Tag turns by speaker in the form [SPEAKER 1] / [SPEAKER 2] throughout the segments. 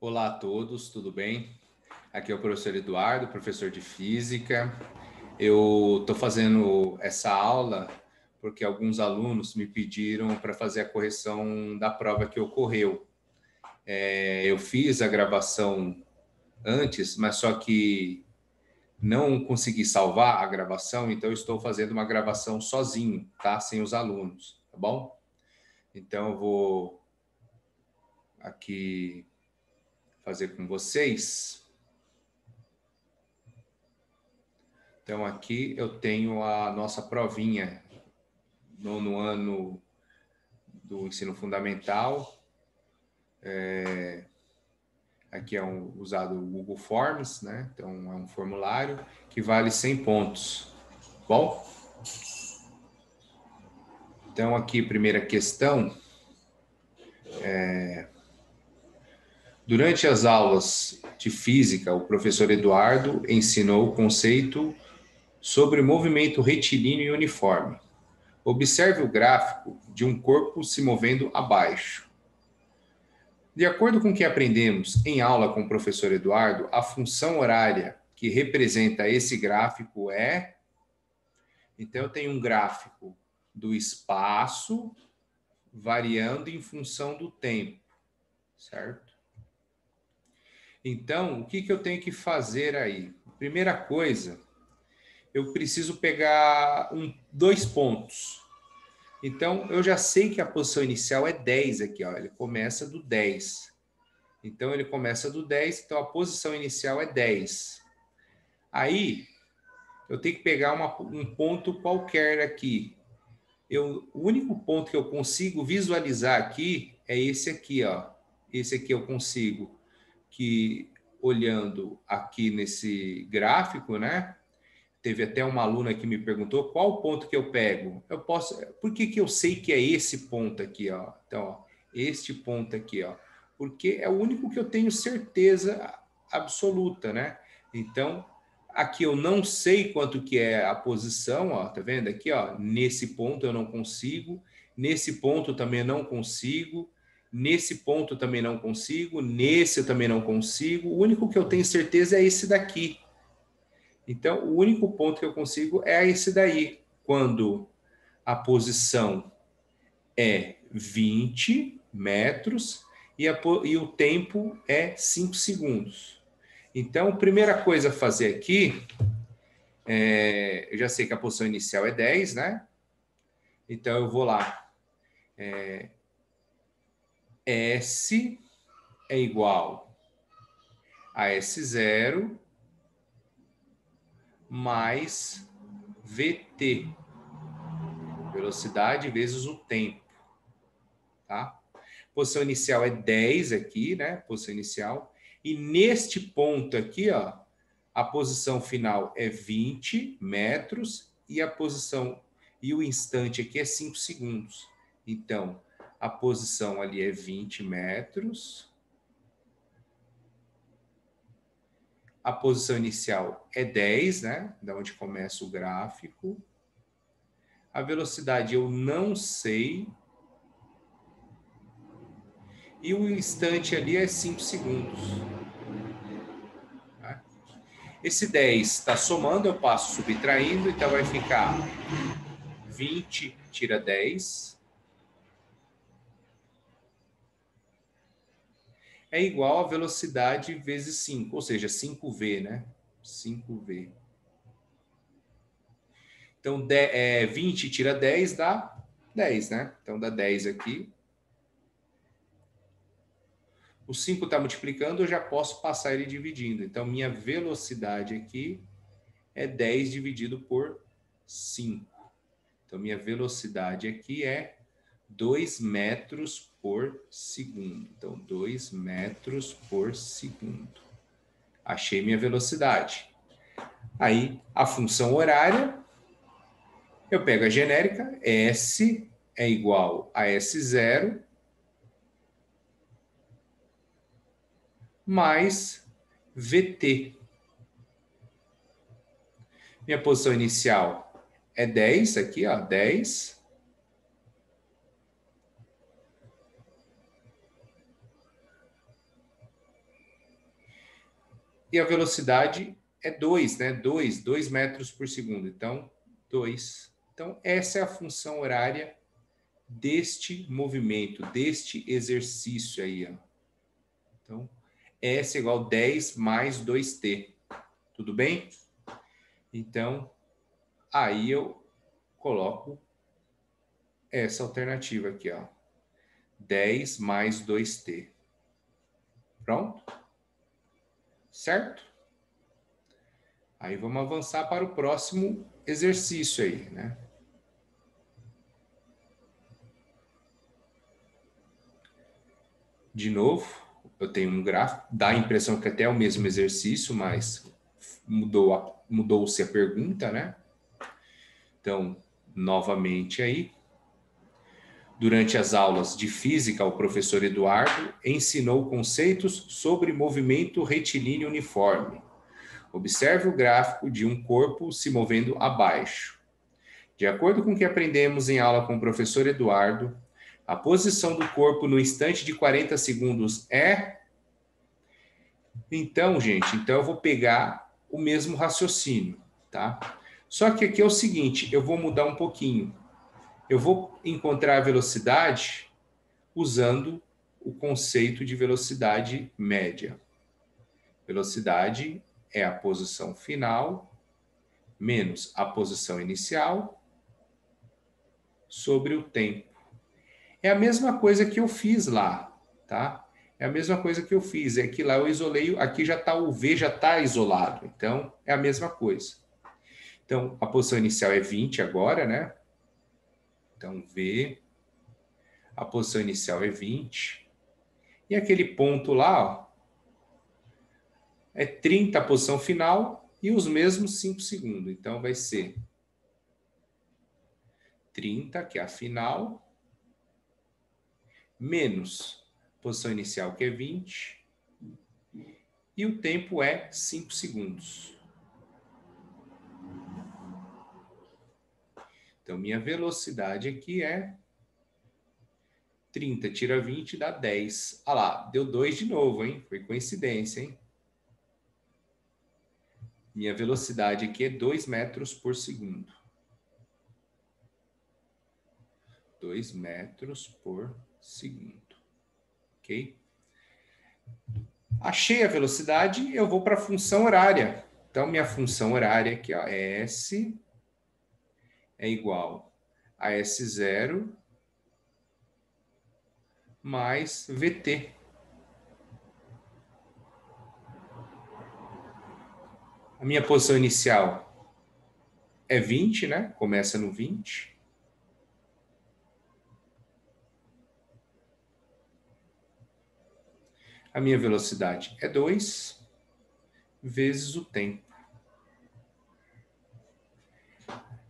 [SPEAKER 1] Olá a todos, tudo bem? Aqui é o professor Eduardo, professor de Física. Eu estou fazendo essa aula porque alguns alunos me pediram para fazer a correção da prova que ocorreu. Eu fiz a gravação antes, mas só que não consegui salvar a gravação, então eu estou fazendo uma gravação sozinho, tá? Sem os alunos, tá bom? Então eu vou aqui fazer com vocês. Então, aqui eu tenho a nossa provinha no ano do ensino fundamental. Aqui é usado o Google Forms, né? Então, é um formulário que vale 100 pontos. Bom? Então, aqui, primeira questão. Durante as aulas de física, o professor Eduardo ensinou o conceito sobre movimento retilíneo e uniforme. Observe o gráfico de um corpo se movendo abaixo. De acordo com o que aprendemos em aula com o professor Eduardo, a função horária que representa esse gráfico é... Então, eu tenho um gráfico do espaço variando em função do tempo, certo? Então, o que eu tenho que fazer aí? Primeira coisa, eu preciso pegar dois pontos. Então, eu já sei que a posição inicial é 10 aqui, ó. Ele começa do 10. Então, ele começa do 10, então a posição inicial é 10. Aí, eu tenho que pegar um ponto qualquer aqui. O único ponto que eu consigo visualizar aqui é esse aqui, ó. Esse aqui eu consigo, que olhando aqui nesse gráfico, né? Teve até uma aluna que me perguntou qual ponto que eu pego. Eu posso. Por que eu sei que é esse ponto aqui, ó? Então, ó, este ponto aqui, ó. Porque é o único que eu tenho certeza absoluta, né? Então, aqui eu não sei quanto que é a posição, ó, tá vendo aqui, ó? Nesse ponto eu não consigo, nesse ponto também não consigo, nesse ponto também não consigo, nesse eu também não consigo. O único que eu tenho certeza é esse daqui. Então, o único ponto que eu consigo é esse daí, quando a posição é 20 metros e o tempo é 5 segundos. Então, a primeira coisa a fazer aqui, eu já sei que a posição inicial é 10, né? Então, eu vou lá. S é igual a S0 mais VT, velocidade vezes o tempo, tá? Posição inicial é 10 aqui, né? Posição inicial. E neste ponto aqui, ó, a posição final é 20 metros e a posição e o instante aqui é 5 segundos. Então, a posição ali é 20 metros. A posição inicial é 10, né? Da onde começa o gráfico. A velocidade eu não sei. E o instante ali é 5 segundos. Tá? Esse 10 está somando, eu passo subtraindo, então vai ficar 20 tira 10 é igual a velocidade vezes 5, ou seja, 5V, né? 5V. Então, 20 tira 10 dá 10, né? Então, dá 10 aqui. O 5 está multiplicando, eu já posso passar ele dividindo. Então, minha velocidade aqui é 10 dividido por 5. Então, minha velocidade aqui é 2 metros por segundo. Então, 2 metros por segundo. Achei minha velocidade. Aí, a função horária, eu pego a genérica, S é igual a S0 mais VT. Minha posição inicial é 10, aqui, ó, 10. E a velocidade é 2, né? 2 metros por segundo. Então, 2. Então, essa é a função horária deste movimento, deste exercício aí, ó. Então, S igual a 10 mais 2t. Tudo bem? Então, aí eu coloco essa alternativa aqui, ó. 10 mais 2t. Pronto? Certo? Aí vamos avançar para o próximo exercício aí, né? De novo, eu tenho um gráfico, dá a impressão que até é o mesmo exercício, mas mudou-se a pergunta, né? Então, novamente aí, durante as aulas de física, o professor Eduardo ensinou conceitos sobre movimento retilíneo uniforme. Observe o gráfico de um corpo se movendo abaixo. De acordo com o que aprendemos em aula com o professor Eduardo, a posição do corpo no instante de 40 segundos é... Então, gente, eu vou pegar o mesmo raciocínio, tá? Só que aqui é o seguinte, eu vou mudar um pouquinho. Eu vou encontrar a velocidade usando o conceito de velocidade média. Velocidade é a posição final menos a posição inicial sobre o tempo. É a mesma coisa que eu fiz lá, tá? É a mesma coisa que eu fiz. É que lá eu isolei, aqui já está o V, já está isolado. Então, é a mesma coisa. Então, a posição inicial é 20 agora, né? Então, V, a posição inicial é 20. E aquele ponto lá, ó, é 30 a posição final e os mesmos 5 segundos. Então, vai ser 30, que é a final, menos posição inicial, que é 20, e o tempo é 5 segundos. Então, minha velocidade aqui é 30, tira 20, dá 10. Ah lá, deu 2 de novo, hein? Foi coincidência, hein? Minha velocidade aqui é 2 metros por segundo. 2 metros por segundo. Ok? Achei a velocidade, eu vou para a função horária. Então, minha função horária aqui, ó, S é igual a S0 mais VT. A minha posição inicial é 20, né? Começa no 20. A minha velocidade é 2 vezes o tempo.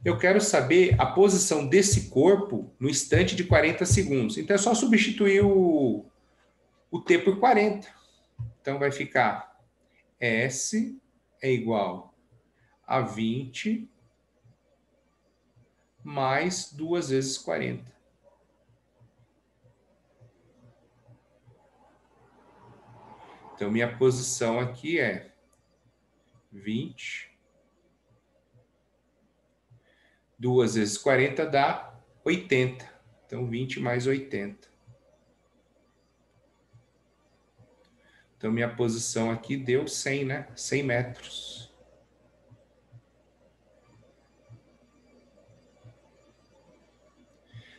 [SPEAKER 1] Eu quero saber a posição desse corpo no instante de 40 segundos. Então, é só substituir o T por 40. Então, vai ficar S é igual a 20 mais 2 vezes 40. Então, minha posição aqui é 20. 2 vezes 40 dá 80. Então, 20 mais 80. Então, minha posição aqui deu 100, né? 100 metros.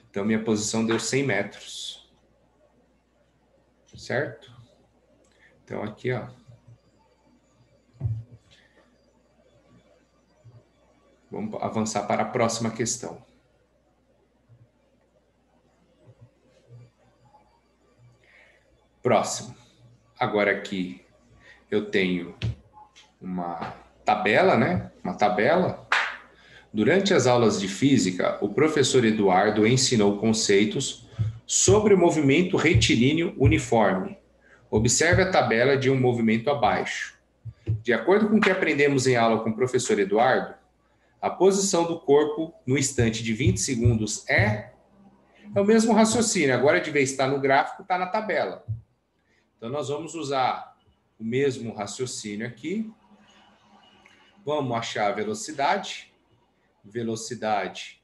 [SPEAKER 1] Então, minha posição deu 100 metros. Certo? Então, aqui, ó. Vamos avançar para a próxima questão. Próximo. Agora aqui eu tenho uma tabela, né? Uma tabela. Durante as aulas de física, o professor Eduardo ensinou conceitos sobre o movimento retilíneo uniforme. Observe a tabela de um movimento abaixo. De acordo com o que aprendemos em aula com o professor Eduardo, a posição do corpo no instante de 20 segundos é o mesmo raciocínio. Agora, de vez de estar no gráfico, está na tabela. Então, nós vamos usar o mesmo raciocínio aqui. Vamos achar a velocidade. Velocidade,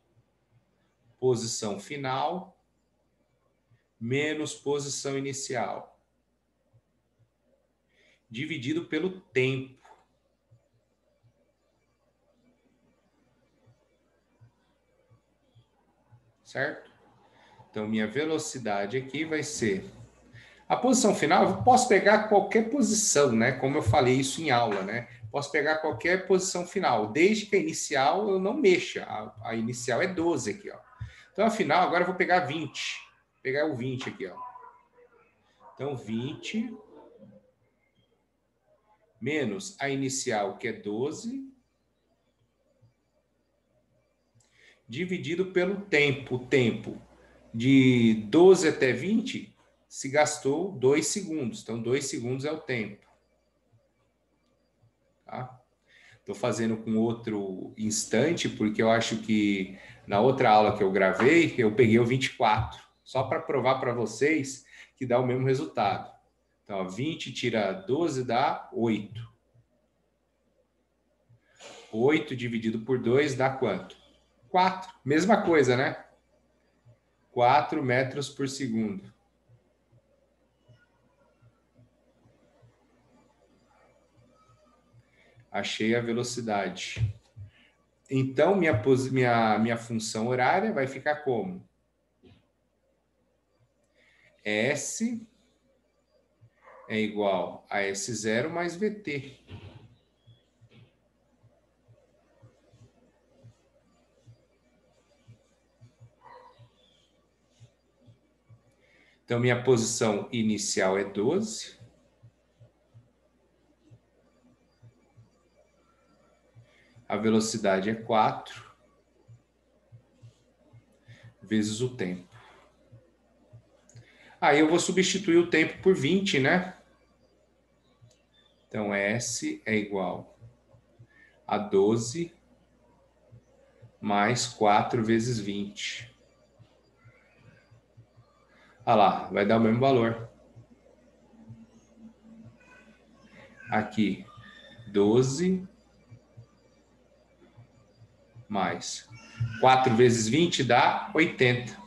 [SPEAKER 1] posição final, menos posição inicial, dividido pelo tempo. Certo? Então, minha velocidade aqui vai ser... A posição final, eu posso pegar qualquer posição, né? Como eu falei isso em aula, né? Posso pegar qualquer posição final, desde que a inicial eu não mexa. A inicial é 12 aqui, ó. Então, a final, agora eu vou pegar 20. Vou pegar o 20 aqui, ó. Então, 20 menos a inicial, que é 12, dividido pelo tempo. O tempo de 12 até 20 se gastou 2 segundos. Então, 2 segundos é o tempo. Tá? Estou fazendo com outro instante, porque eu acho que na outra aula que eu gravei, eu peguei o 24. Só para provar para vocês que dá o mesmo resultado. Então, ó, 20 tira 12 dá 8. 8 dividido por 2 dá quanto? 4. Mesma coisa, né? 4 metros por segundo. Achei a velocidade. Então, minha função horária vai ficar como? S é igual a S0 mais VT. Então, minha posição inicial é 12. A velocidade é 4 vezes o tempo. Aí eu vou substituir o tempo por 20, né? Então, S é igual a 12 mais 4 vezes 20. Olha lá, vai dar o mesmo valor. Aqui, 12 mais 4 vezes 20 dá 80.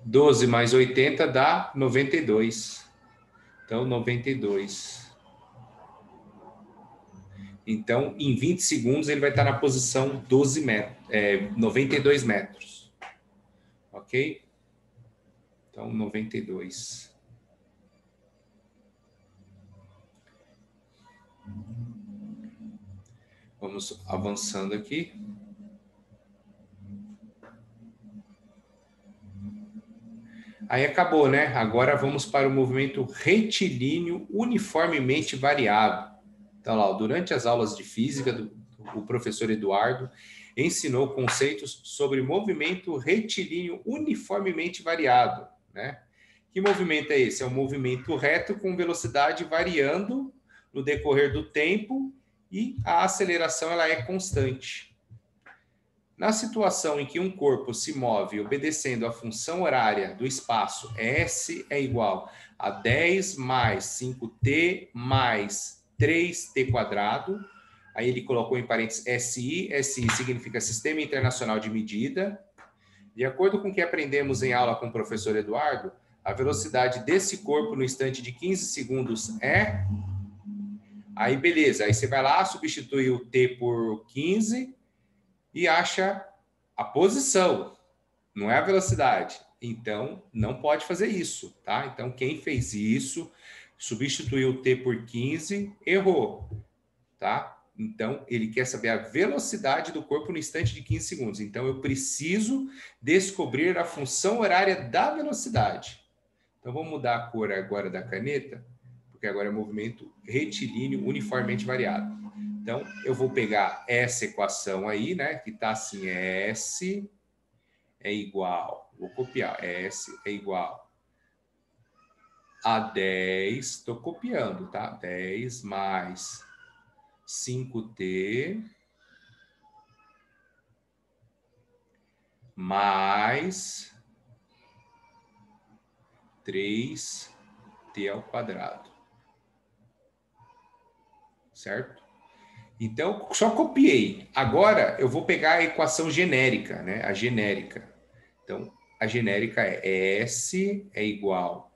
[SPEAKER 1] Doze mais 80 dá 92. Então, 92. Então, em 20 segundos, ele vai estar na posição 12 metros, 92 metros. Ok? Então, 92. Vamos avançando aqui. Aí acabou, né? Agora vamos para o movimento retilíneo uniformemente variado. Então, lá, durante as aulas de física, o professor Eduardo ensinou conceitos sobre movimento retilíneo uniformemente variado, né? Que movimento é esse? É um movimento reto com velocidade variando no decorrer do tempo e a aceleração ela é constante. Na situação em que um corpo se move obedecendo à função horária do espaço, S é igual a 10 mais 5t mais 3t quadrado. Aí ele colocou em parênteses SI. SI significa Sistema Internacional de Medida. De acordo com o que aprendemos em aula com o professor Eduardo, a velocidade desse corpo no instante de 15 segundos é... Aí beleza, aí você vai lá, substitui o t por 15 e acha a posição, não é a velocidade. Então, não pode fazer isso, tá? Então, quem fez isso, substituiu o t por 15, errou, tá? Então, ele quer saber a velocidade do corpo no instante de 15 segundos. Então, eu preciso descobrir a função horária da velocidade. Então, vamos mudar a cor agora da caneta, porque agora é movimento retilíneo uniformemente variado. Então, eu vou pegar essa equação aí, né? Que está assim, S é igual, vou copiar, S é igual a 10, estou copiando, tá? 10 mais 5t mais 3t ao quadrado. Certo? Então, só copiei. Agora, eu vou pegar a equação genérica, né? A genérica. Então, a genérica é S é igual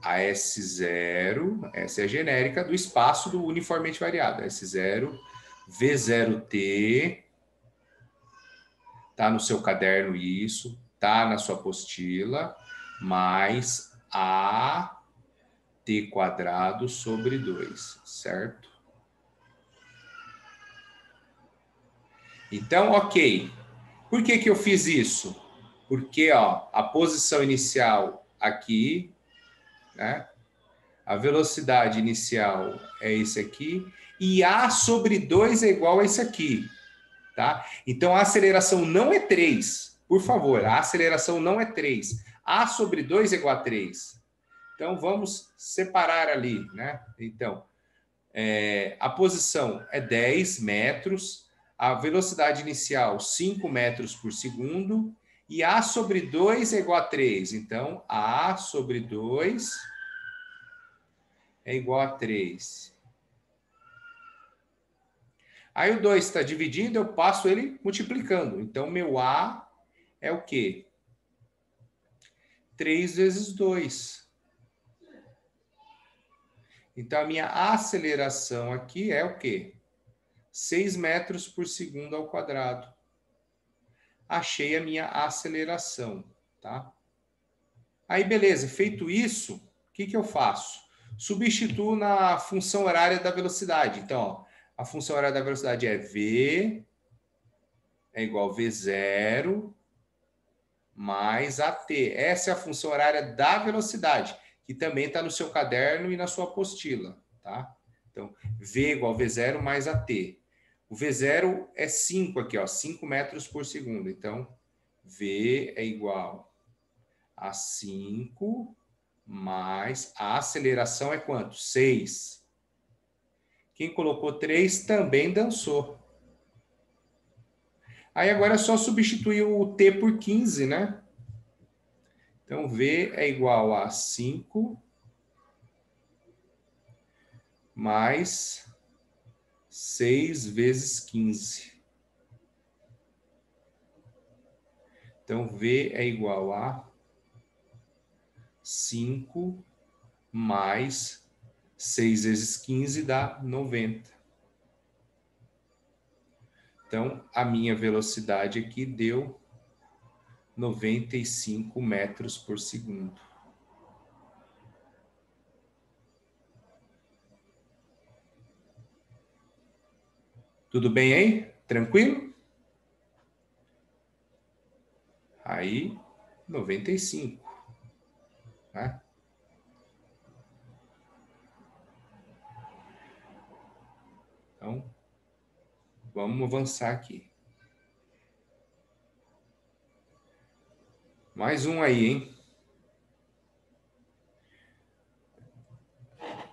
[SPEAKER 1] a S0, essa é a genérica do espaço do uniformemente variado. S0, V0T, tá no seu caderno isso, tá na sua apostila, mais AT quadrado sobre 2, certo? Então, ok. Por que que eu fiz isso? Porque ó, a posição inicial aqui, né? A velocidade inicial é esse aqui, e A sobre 2 é igual a esse aqui, tá? Então, a aceleração não é 3. Por favor, a aceleração não é 3. A sobre 2 é igual a 3. Então, vamos separar ali, né? Então, a posição é 10 metros, a velocidade inicial 5 metros por segundo, e A sobre 2 é igual a 3. Então, A sobre 2 é igual a 3. Aí o 2 está dividindo, eu passo ele multiplicando. Então, meu A é o quê? 3 vezes 2. Então, a minha aceleração aqui é o quê? 6 metros por segundo ao quadrado. Achei a minha aceleração, tá? Aí, beleza. Feito isso, o que eu faço? Substituo na função horária da velocidade. Então, ó, a função horária da velocidade é V é igual a V0 mais AT. Essa é a função horária da velocidade, que também está no seu caderno e na sua apostila, tá? Então, V igual a V0 mais AT. O V0 é 5 aqui, ó, 5 metros por segundo. Então, V é igual a 5 mais a aceleração é quanto? 6. Quem colocou 3 também dançou. Aí agora é só substituir o T por 15, né? Então, V é igual a 5 mais 6 vezes 15. Então, V é igual a 5 mais 6 vezes 15 dá 90. Então, a minha velocidade aqui deu 95 metros por segundo. Tudo bem aí? Tranquilo? Aí, 95. Tá? Então, vamos avançar aqui. Mais um aí, hein?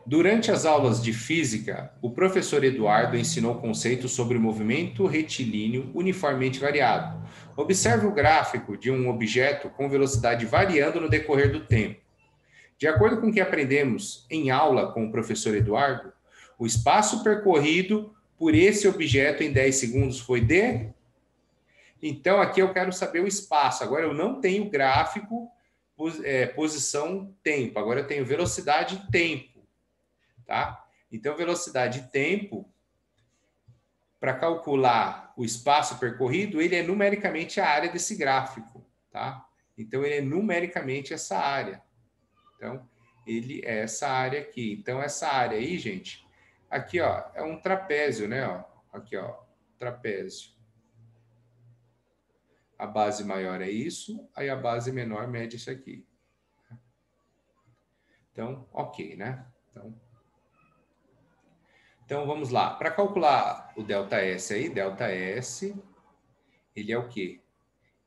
[SPEAKER 1] Durante as aulas de física, o professor Eduardo ensinou conceitos sobre o movimento retilíneo uniformemente variado. Observe o gráfico de um objeto com velocidade variando no decorrer do tempo. De acordo com o que aprendemos em aula com o professor Eduardo, o espaço percorrido por esse objeto em 10 segundos foi de... Então, aqui eu quero saber o espaço. Agora, eu não tenho gráfico, posição, tempo. Agora, eu tenho velocidade e tempo. Tá? Então, velocidade e tempo, para calcular o espaço percorrido, ele é numericamente a área desse gráfico. Tá? Então, ele é numericamente essa área. Então, ele é essa área aqui. Então, essa área aí, gente, aqui ó, é um trapézio, né? Ó, aqui, ó, trapézio. A base maior é isso, aí a base menor mede isso aqui. Então, ok, né? Então vamos lá. Para calcular o ΔS aí, ΔS, ele é o quê?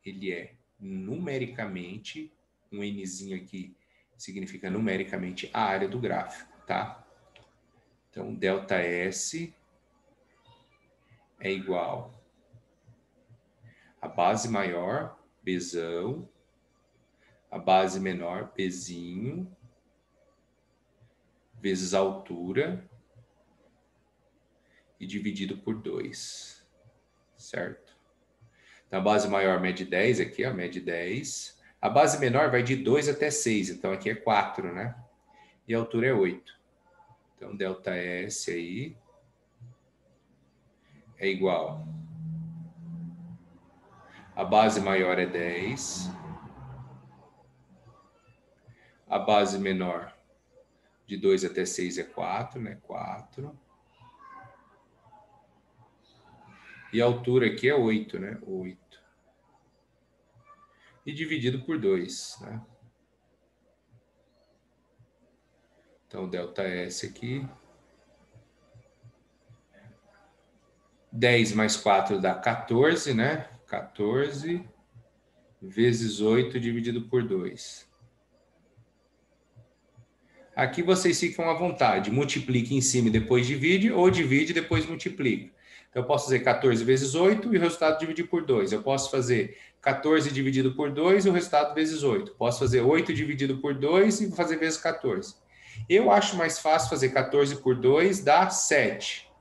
[SPEAKER 1] Ele é numericamente, um Nzinho aqui significa numericamente a área do gráfico, tá? Então, ΔS é igual a base maior, Bzão, A base menor, Pzinho, vezes a altura, e dividido por 2, certo? Então, a base maior mede 10 aqui, ó, mede 10. A base menor vai de 2 até 6, então aqui é 4, né? E a altura é 8. Então, ΔS aí é igual. A base maior é 10. A base menor de 2 até 6 é 4, né? 4. E a altura aqui é 8, né? 8. E dividido por 2, né? Então, ΔS aqui. 10 mais 4 dá 14, né? 14 vezes 8 dividido por 2. Aqui vocês ficam à vontade. Multiplique em cima e depois divide, ou divide e depois multiplica. Então, eu posso fazer 14 vezes 8 e o resultado dividir por 2. Eu posso fazer 14 dividido por 2 e o resultado vezes 8. Posso fazer 8 dividido por 2 e fazer vezes 14. Eu acho mais fácil fazer 14 por 2, dá 7.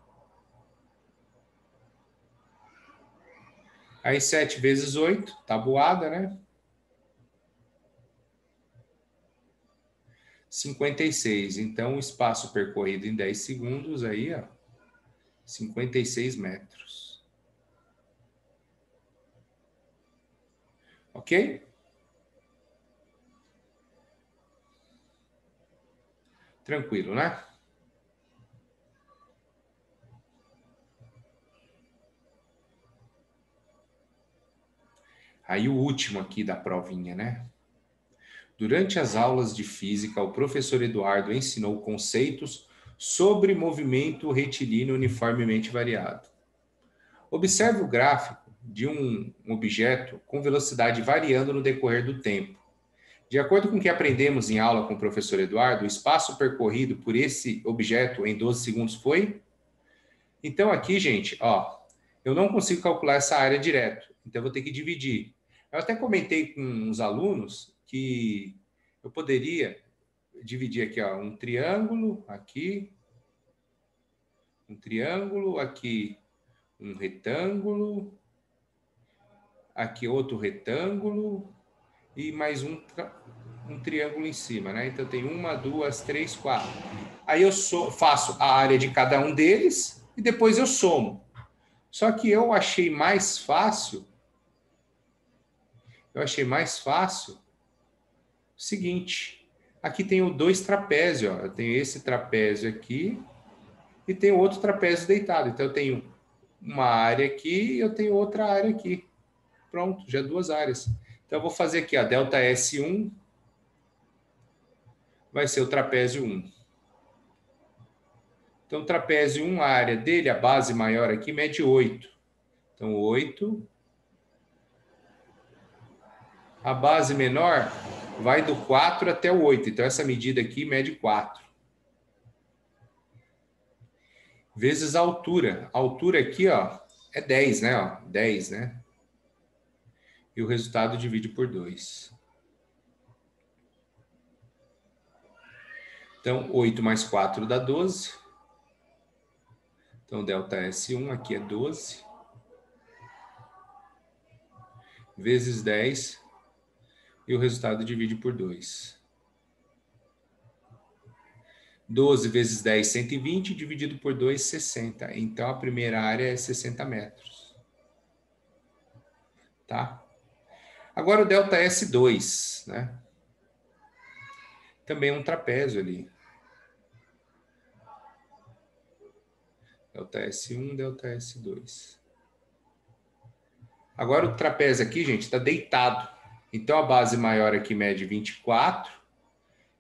[SPEAKER 1] Aí 7 vezes 8, tabuada, né? 56. Então, o espaço percorrido em 10 segundos aí, ó, 56 metros. Ok? Tranquilo, né? Aí o último aqui da provinha, né? Durante as aulas de física, o professor Eduardo ensinou conceitos sobre movimento retilíneo uniformemente variado. Observe o gráfico de um objeto com velocidade variando no decorrer do tempo. De acordo com o que aprendemos em aula com o professor Eduardo, o espaço percorrido por esse objeto em 12 segundos foi. Então, aqui, gente, ó, eu não consigo calcular essa área direto, então eu vou ter que dividir. Eu até comentei com os alunos que eu poderia dividir aqui, ó, um triângulo, aqui um retângulo, aqui outro retângulo e mais um triângulo em cima, né? Então tem 1, 2, 3, 4. Aí eu faço a área de cada um deles e depois eu somo. Só que eu achei mais fácil o seguinte. Aqui tenho 2 trapézios, ó. Eu tenho esse trapézio aqui e tenho outro trapézio deitado. Então eu tenho uma área aqui e eu tenho outra área aqui. Pronto, já 2 áreas. Então eu vou fazer aqui, ó, ΔS1 vai ser o trapézio 1. Então, o trapézio 1, a área dele, a base maior aqui, mede 8. Então, 8. A base menor vai do 4 até o 8. Então, essa medida aqui mede 4. Vezes a altura. A altura aqui, ó, é 10, né? Ó, 10, né? E o resultado divide por 2. Então, 8 mais 4 dá 12. Então, ΔS1 aqui é 12. Vezes 10. E o resultado divide por 2. 12 vezes 10, 120, dividido por 2, 60. Então, a primeira área é 60 metros. Tá? Agora, o ΔS2, né? Também é um trapézio ali. ΔS1, ΔS2. Agora, o trapézio aqui, gente, está deitado. Então, a base maior aqui mede 24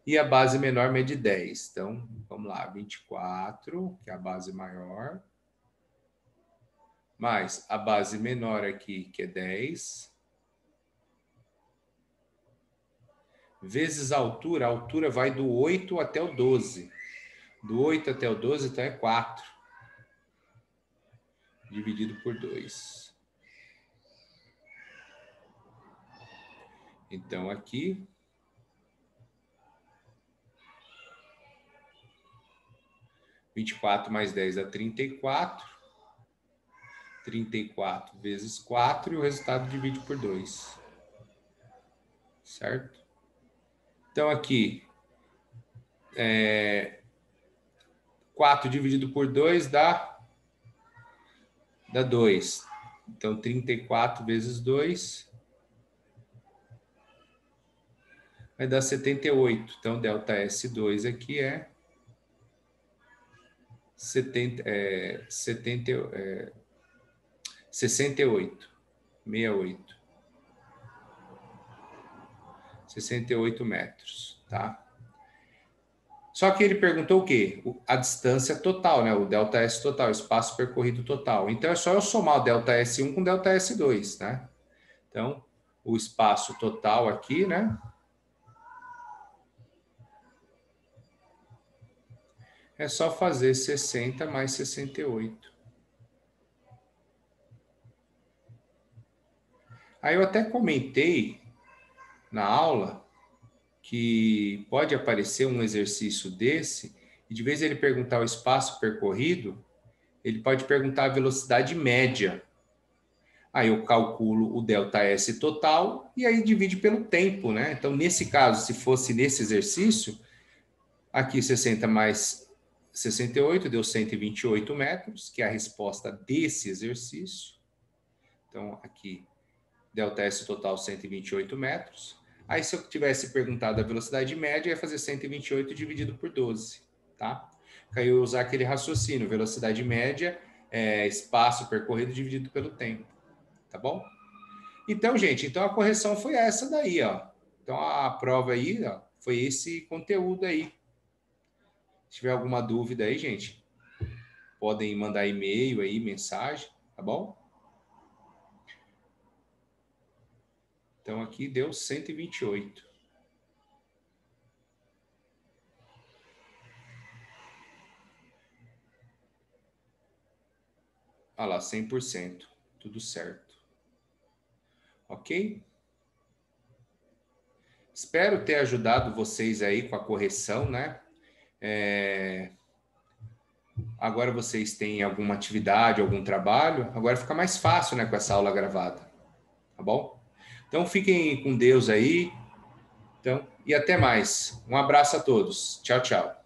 [SPEAKER 1] e a base menor mede 10. Então, vamos lá, 24, que é a base maior, mais a base menor aqui, que é 10, vezes a altura vai do 8 até o 12. Do 8 até o 12, então é 4. Dividido por 2. Então, aqui, 24 mais 10 dá 34. 34 vezes 4 e o resultado divide por 2. Certo? Então, aqui, 4 dividido por 2 dá 2. Então, 34 vezes 2 vai dar 78. Então, delta S2 aqui é 68. 68. 68 metros, tá? Só que ele perguntou o quê? A distância total, né? O delta S total, o espaço percorrido total. Então, é só eu somar o delta S1 com o delta S2, né? Então, o espaço total aqui, né? É só fazer 60 mais 68. Aí eu até comentei na aula que pode aparecer um exercício desse, e de vez ele perguntar o espaço percorrido, ele pode perguntar a velocidade média. Aí eu calculo o delta S total e aí divide pelo tempo, né? Então, nesse caso, se fosse nesse exercício, aqui 60 mais 68 deu 128 metros, que é a resposta desse exercício. Então, aqui, delta S total 128 metros. Aí, se eu tivesse perguntado a velocidade média, ia fazer 128 dividido por 12, tá? Aí eu usar aquele raciocínio, velocidade média é espaço percorrido dividido pelo tempo, tá bom? Então, gente, então a correção foi essa daí, ó. Então, a prova aí, ó, foi esse conteúdo aí. Se tiver alguma dúvida aí, gente, podem mandar e-mail aí, mensagem, tá bom? Então, aqui deu 128. Olha lá, 100%. Tudo certo. Ok? Espero ter ajudado vocês aí com a correção, né? Agora vocês têm alguma atividade, algum trabalho, agora fica mais fácil, né, com essa aula gravada, tá bom? Então fiquem com Deus aí, então, e até mais. Um abraço a todos. Tchau, tchau.